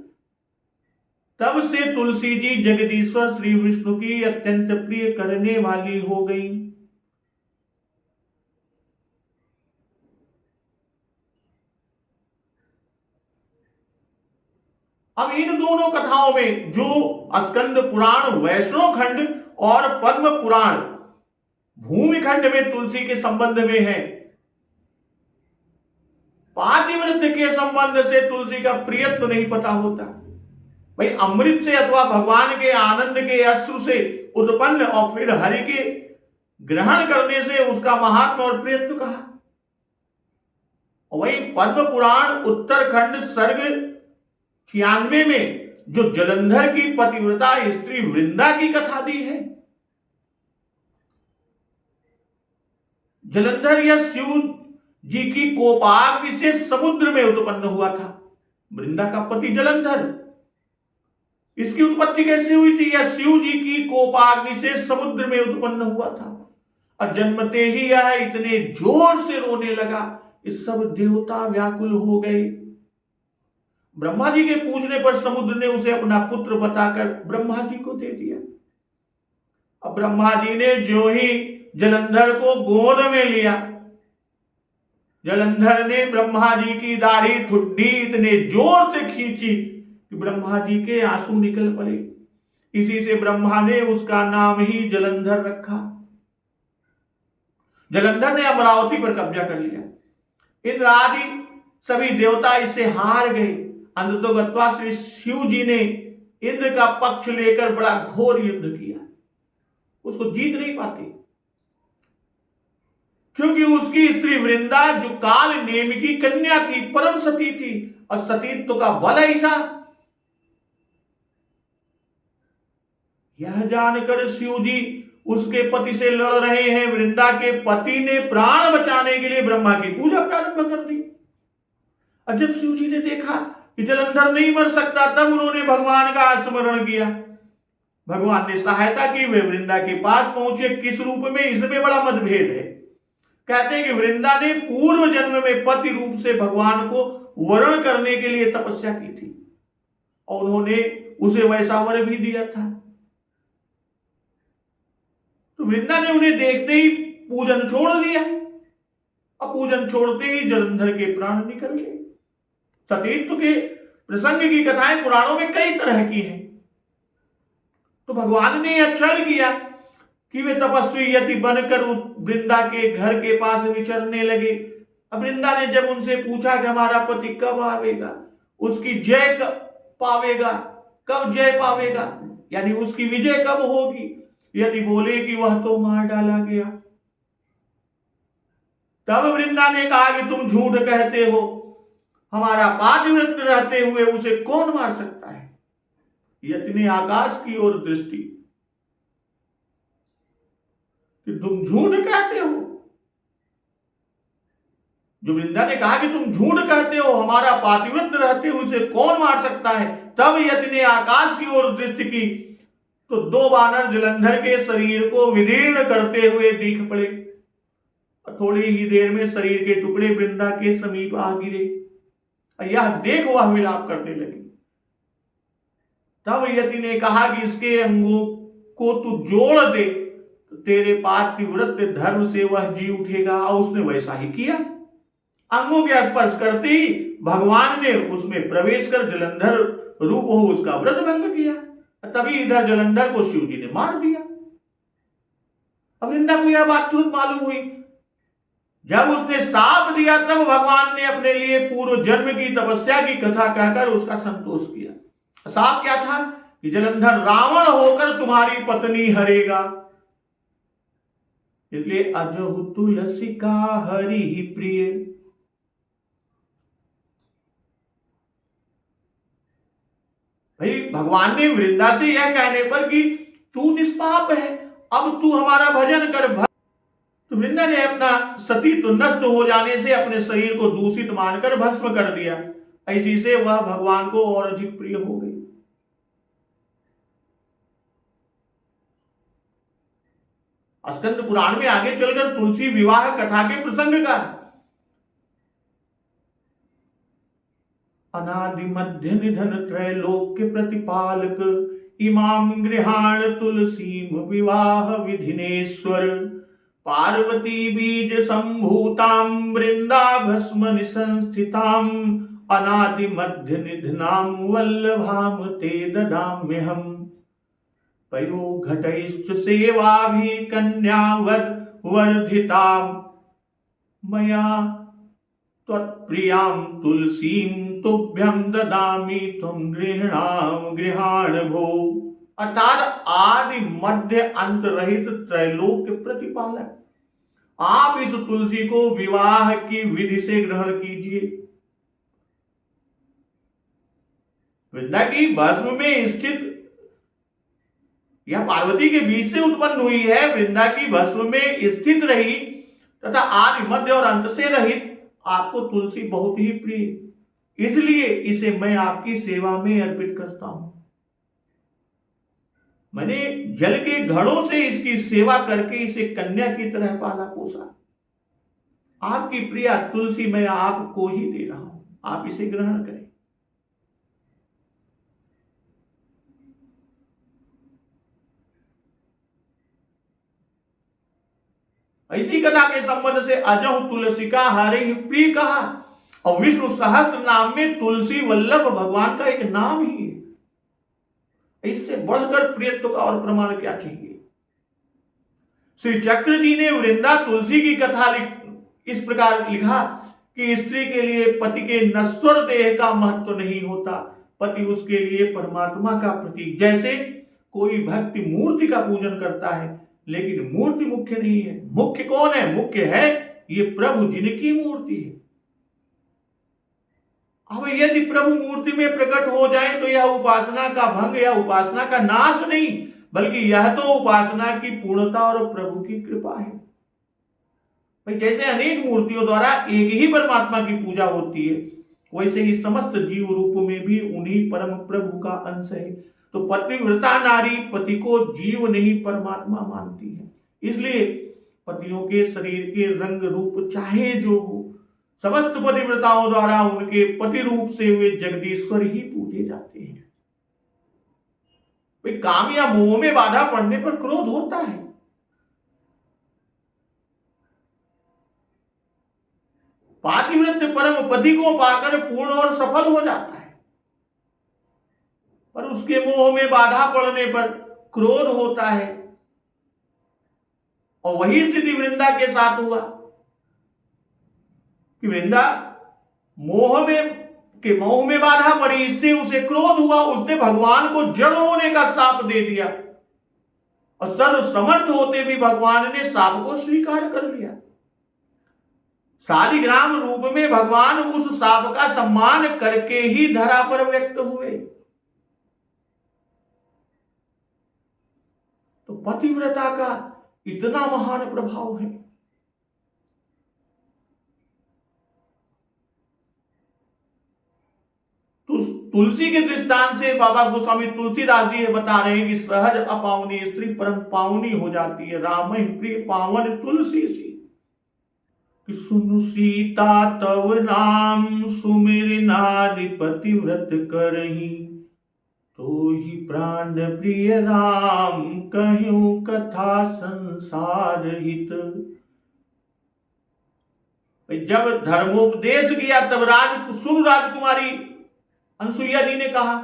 तब से तुलसी जी जगदीश्वर श्री विष्णु की अत्यंत प्रिय करने वाली हो गई। अब इन दोनों कथाओं में जो स्कंद पुराण वैष्णव खंड और पद्म पुराण भूमि खंड में तुलसी के संबंध में है, पातिव्रत्य के संबंध से तुलसी का प्रियत्व नहीं पता होता। भाई अमृत से अथवा भगवान के आनंद के अश्रु से उत्पन्न और फिर हरि के ग्रहण करने से उसका महात्मा और प्रियत्व कहा। वही पद्म पुराण उत्तरखंड सर्ग 96 में जो जलंधर की पतिव्रता स्त्री वृंदा की कथा दी है, जलंधर या शिव जी की कोपाग्नि से समुद्र में उत्पन्न हुआ था। वृंदा का पति जलंधर, इसकी उत्पत्ति कैसे हुई थी? यह शिव जी की कोपाग्नि से समुद्र में उत्पन्न हुआ था और जन्मते ही यह इतने जोर से रोने लगा, इस सब देवता व्याकुल हो गए। ब्रह्मा जी के पूछने पर समुद्र ने उसे अपना पुत्र बताकर ब्रह्मा जी को दे दिया। अब ब्रह्मा जी ने जो ही जलंधर को गोद में लिया, जलंधर ने ब्रह्मा जी की दाढ़ी ठुड्डी इतने जोर से खींची कि ब्रह्मा जी के आंसू निकल पड़े। इसी से ब्रह्मा ने उसका नाम ही जलंधर रखा। जलंधर ने अमरावती पर कब्जा कर लिया। इंद्र आदि सभी देवता इससे हार गए। अंततोगत्वा श्री शिव जी ने इंद्र का पक्ष लेकर बड़ा घोर युद्ध किया, उसको जीत नहीं पाते, क्योंकि उसकी स्त्री वृंदा जो काल नेम की कन्या थी, परम सती थी और सतीत्व का बल ऐसा। यह जानकर शिव जी उसके पति से लड़ रहे हैं। वृंदा के पति ने प्राण बचाने के लिए ब्रह्मा की पूजा प्रारंभ कर दी। और जब शिव जी ने देखा कि जलंधर नहीं मर सकता, तब उन्होंने भगवान का स्मरण किया। भगवान ने सहायता की, वे वृंदा के पास पहुंचे। किस रूप में, इसमें बड़ा मतभेद है। कहते हैं कि वृंदा ने पूर्व जन्म में पति रूप से भगवान को वरण करने के लिए तपस्या की थी और उन्होंने उसे वैसा वर भी दिया था। तो वृंदा ने उन्हें देखते ही पूजन छोड़ दिया और पूजन छोड़ते ही जलंधर के प्राण निकल गए। सतीत्व के प्रसंग की कथाएं पुराणों में कई तरह की हैं। तो भगवान ने यह छल किया कि वे तपस्वी यति बनकर उस वृंदा के घर के पास विचरने लगे। अब वृंदा ने जब उनसे पूछा कि हमारा पति कब आवेगा, उसकी जय पावेगा, कब जय पावेगा, यानी उसकी विजय कब होगी, यदि बोले कि वह तो मार डाला गया। तब वृंदा ने कहा कि तुम झूठ कहते हो, हमारा पातिव्रत रहते हुए उसे कौन मार सकता है। यति ने आकाश की ओर दृष्टि कि तुम झूठ कहते हो। जो वृंदा ने कहा कि तुम झूठ कहते हो, हमारा पातिव्रत रहते हुए उसे कौन मार सकता है, तब यति ने आकाश की ओर दृष्टि की तो दो बानर जलंधर के शरीर को विदीर्ण करते हुए दिख पड़े। थोड़ी ही देर में शरीर के टुकड़े वृंदा के समीप आ गिरे। यह देख वह विलाप करने लगी। तब यति ने कहा कि इसके अंगों को तू जोड़ दे तो तेरे पातिव्रत धर्म से वह जी उठेगा। और उसने वैसा ही किया। अंगों के स्पर्श करते ही भगवान ने उसमें प्रवेश कर जलंधर रूप हो उसका व्रत भंग किया। तभी इधर जलंधर को शिव जी ने मार दिया। अब वृंदा को यह बात तुरंत मालूम हुई। जब उसने साप दिया तब भगवान ने अपने लिए पूर्व जन्म की तपस्या की कथा कहकर उसका संतोष किया। साप क्या था कि जलंधर रावण होकर तुम्हारी पत्नी हरेगा। इसलिए अजहु तुलसी का हरि ही प्रिय। भाई भगवान ने वृंदा से यह कहने पर कि तू निष्पाप है, अब तू हमारा भजन कर। तो वृंदा ने अपना सतीत्व नष्ट हो जाने से अपने शरीर को दूषित मानकर भस्म कर दिया। ऐसी से वह भगवान को और अधिक प्रिय हो गई। स्कंद पुराण में आगे चलकर तुलसी विवाह कथा के प्रसंग का अनादि मध्य निधन त्रैलोक्य प्रतिपालक इमाम गृहाण तुलसीम विवाह विधिनेश्वर पार्वती बीज संभूताम वृंदा भस्म निसंस्थिताम अनादि मध्य निधनाम वल्लभाम ते ददाम्यहम् पयो घटैश्च सेवा भी कन्यावत वर्धिताम मया त्वत्प्रियां तुलसीं तुभ्यं ददामि त्वं गृहाण भो। अर्थात आदि मध्य अंत रहित त्रैलोक्य प्रतिपालक, आप इस तुलसी को विवाह की विधि से ग्रहण कीजिए। वृंदा की भस्म में स्थित यह पार्वती के बीच से उत्पन्न हुई है, वृंदा की भस्म में स्थित रही तथा आदि मध्य और अंत से रहित आपको तुलसी बहुत ही प्रिय, इसलिए इसे मैं आपकी सेवा में अर्पित करता हूं। मैंने जल के घड़ों से इसकी सेवा करके इसे कन्या की तरह पाला पोसा। आपकी प्रिया तुलसी मैं आपको ही दे रहा हूं, आप इसे ग्रहण करें। इसी कथा के संबंध से अजहु तुलसिका हरे प्रिय कहा, और विष्णु सहस्त्र नाम में तुलसी वल्लभ भगवान का एक नाम ही है। इससे बढ़कर प्रियत्व का और प्रमाण क्या चाहिए। श्री चक्र जी ने वृंदा तुलसी की कथा इस प्रकार लिखा कि स्त्री के लिए पति के नश्वर देह का महत्व नहीं होता, पति उसके लिए परमात्मा का प्रतीक। जैसे कोई भक्ति मूर्ति का पूजन करता है, लेकिन मूर्ति मुख्य नहीं है। मुख्य कौन है? मुख्य है ये प्रभु, जिनकी मूर्ति है। अब यदि प्रभु मूर्ति में प्रकट हो जाए तो यह उपासना का भंग या उपासना का नाश नहीं, बल्कि यह तो उपासना की पूर्णता और प्रभु की कृपा है। भाई जैसे अनेक मूर्तियों द्वारा एक ही परमात्मा की पूजा होती है, वैसे ही समस्त जीव रूपों में भी उन्हीं परम प्रभु का अंश है। तो पतिव्रता नारी पति को जीव नहीं परमात्मा मानती है, इसलिए पतियों के शरीर के रंग रूप चाहे जो हो, समस्त पतिव्रताओं द्वारा उनके पति रूप से वे जगदीश्वर ही पूजे जाते हैं। वे काम या मोह में बाधा पड़ने पर क्रोध होता है, पातिव्रत्य परम पति को पाकर पूर्ण और सफल हो जाता है, पर उसके मोह में बाधा पड़ने पर क्रोध होता है। और वही स्थिति वृंदा के साथ हुआ कि वृंदा मोह में बाधा पड़ी, इससे उसे क्रोध हुआ। उसने भगवान को जड़ होने का शाप दे दिया, और सर्व समर्थ होते भी भगवान ने शाप को स्वीकार कर लिया। शालिग्राम रूप में भगवान उस शाप का सम्मान करके ही धरा पर व्यक्त हुए। तो पतिव्रता का इतना महान प्रभाव है। तो तुलसी के दृष्टांत से बाबा गोस्वामी तुलसीदास जी बता रहे हैं कि सहज अपावनी स्त्री परम पावनी हो जाती है। राम प्रिय पावन तुलसी सी, कि सुनु सीता तव नाम सुमिर नारी पतिव्रत करही, तो ही प्राण प्रिय राम कहूं कथा संसार हित। जब धर्मोपदेश किया तब सुन राजकुमारी अनसुईया जी ने कहा,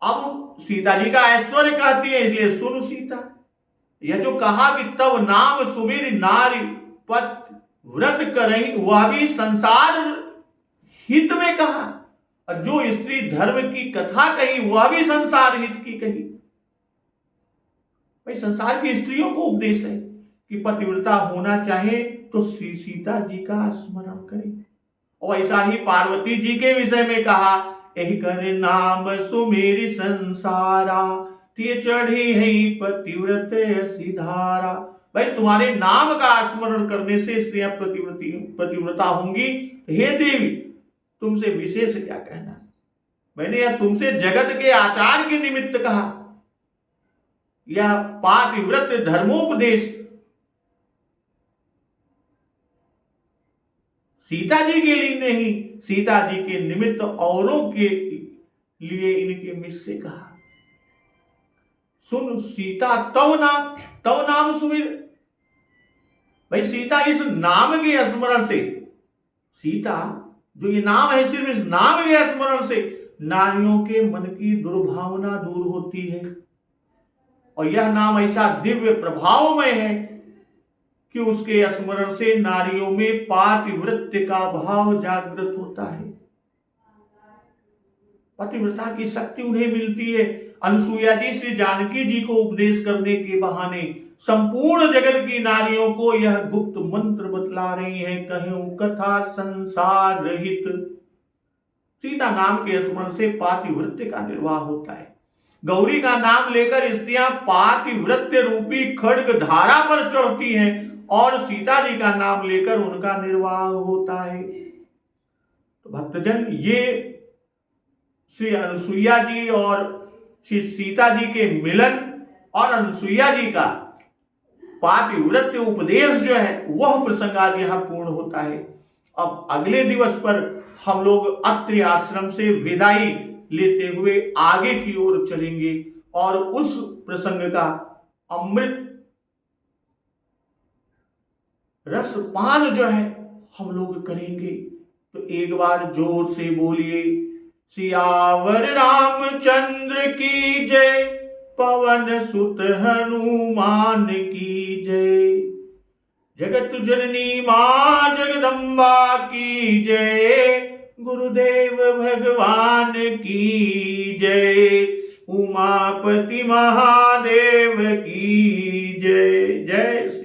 अब सीता जी का ऐश्वर्य कहती है, इसलिए सुन सीता। यह जो कहा कि तब नाम सुमिर नारी पत व्रत करही, वह भी संसार हित में कहा, और जो स्त्री धर्म की कथा कही वह भी संसार हित की कही। भाई संसार की स्त्रियों को उपदेश है कि पतिव्रता होना चाहे तो सीता जी का स्मरण करें। और ऐसा ही पार्वती जी के विषय में कहा एहि कर नाम सुमेरि संसारा, तिय चढ़ी है पतिव्रत सिधारा। भाई तुम्हारे नाम का स्मरण करने से स्त्रियां पतिव्रता होंगी। हे देवी, तुमसे विशेष क्या कहना, मैंने यह तुमसे जगत के आचार के निमित्त कहा। यह पातिव्रत धर्मोपदेश सीता जी के लिए नहीं, सीता जी के निमित्त औरों के लिए इनके मित से कहा। सुन सीता तव नाम सुमिर। भाई सीता इस नाम के स्मरण से, सीता जो ये नाम है, सिर्फ इस नाम के स्मरण से नारियों के मन की दुर्भावना दूर होती है। और यह नाम ऐसा दिव्य प्रभावमय है कि उसके स्मरण से नारियों में पातिव्रत्य का भाव जागृत होता है। पतिव्रता की शक्ति उन्हें मिलती है। अनुसुईया जी श्री जानकी जी को उपदेश करने के बहाने संपूर्ण जगत की नारियों को यह गुप्त मंत्र बतला रही हैं। कहूं कथा संसार रहित। सीता नाम के स्मरण से पातिव्रत्य का निर्वाह होता है। गौरी का नाम लेकर स्त्रियां पातिव्रत्य रूपी खड्ग धारा पर चढ़ती हैं और सीता जी का नाम लेकर उनका निर्वाह होता है। तो भक्तजन, ये श्री अनुसुईया जी और श्री सीता जी के मिलन और अनुसुईया जी का पातिव्रत्य उपदेश जो है, वह प्रसंग आज यहां पूर्ण होता है। अब अगले दिवस पर हम लोग अत्रि आश्रम से विदाई लेते हुए आगे की ओर चलेंगे और उस प्रसंग का अमृत रसपान जो है हम लोग करेंगे। तो एक बार जोर से बोलिए, सियावर रामचंद्र की जय, पवन सुत हनुमान की जय। जगत जननी मां जगदम्बा की जय, गुरुदेव भगवान की जय, उमापति महादेव की जय। जय।